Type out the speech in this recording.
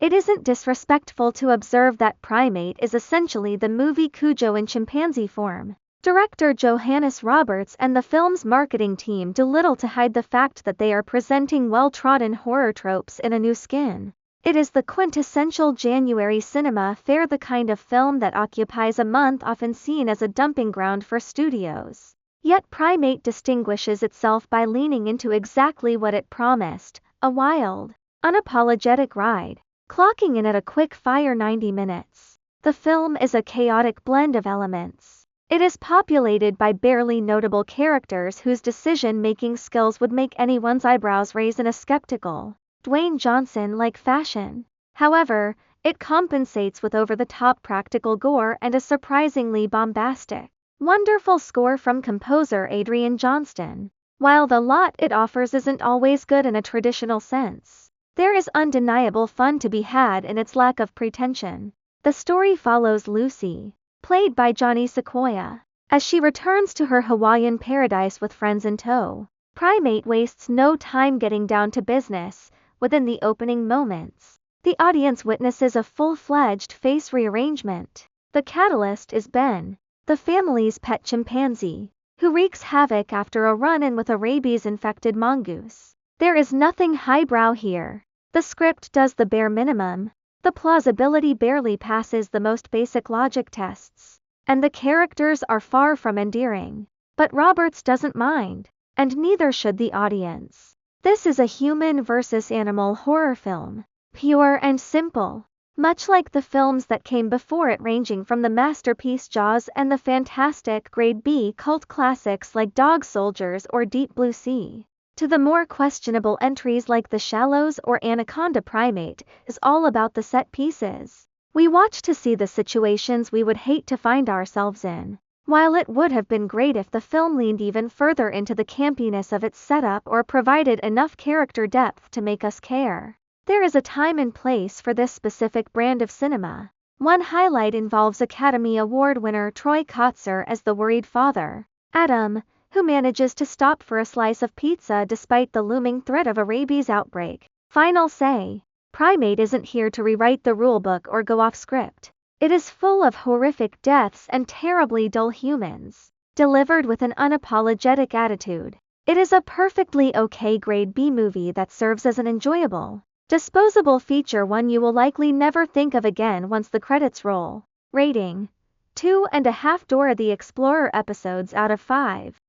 It isn't disrespectful to observe that Primate is essentially the movie Cujo in chimpanzee form. Director Johannes Roberts and the film's marketing team do little to hide the fact that they are presenting well-trodden horror tropes in a new skin. It is the quintessential January cinema fare, the kind of film that occupies a month, often seen as a dumping ground for studios. Yet Primate distinguishes itself by leaning into exactly what it promised, a wild, unapologetic ride, clocking in at a quick-fire 90 minutes. The film is a chaotic blend of elements. It is populated by barely notable characters whose decision-making skills would make anyone's eyebrows raise in a skeptical, Dwayne Johnson-like fashion. However, it compensates with over-the-top practical gore and a surprisingly bombastic, wonderful score from composer Adrian Johnston. While the lot it offers isn't always good in a traditional sense, there is undeniable fun to be had in its lack of pretension. The story follows Lucy, played by Johnny Sequoia, as she returns to her Hawaiian paradise with friends in tow. Primate wastes no time getting down to business. Within the opening moments, the audience witnesses a full-fledged face rearrangement. The catalyst is Ben, the family's pet chimpanzee, who wreaks havoc after a run-in with a rabies-infected mongoose. There is nothing highbrow here. The script does the bare minimum. The plausibility barely passes the most basic logic tests, and the characters are far from endearing. But Roberts doesn't mind, and neither should the audience. This is a human versus animal horror film, pure and simple, much like the films that came before it, ranging from the masterpiece Jaws and the fantastic grade B cult classics like Dog Soldiers or Deep Blue Sea, to the more questionable entries like The Shallows or Anaconda. Primate is all about the set pieces. We watch to see the situations we would hate to find ourselves in. While it would have been great if the film leaned even further into the campiness of its setup or provided enough character depth to make us care, there is a time and place for this specific brand of cinema. One highlight involves Academy Award winner Troy Kotsur as the worried father, Adam, who manages to stop for a slice of pizza despite the looming threat of a rabies outbreak. Final say: Primate isn't here to rewrite the rulebook or go off script. It is full of horrific deaths and terribly dull humans, delivered with an unapologetic attitude. It is a perfectly okay grade B movie that serves as an enjoyable, disposable feature, one you will likely never think of again once the credits roll. Rating: 2.5 Dora the Explorer episodes out of 5.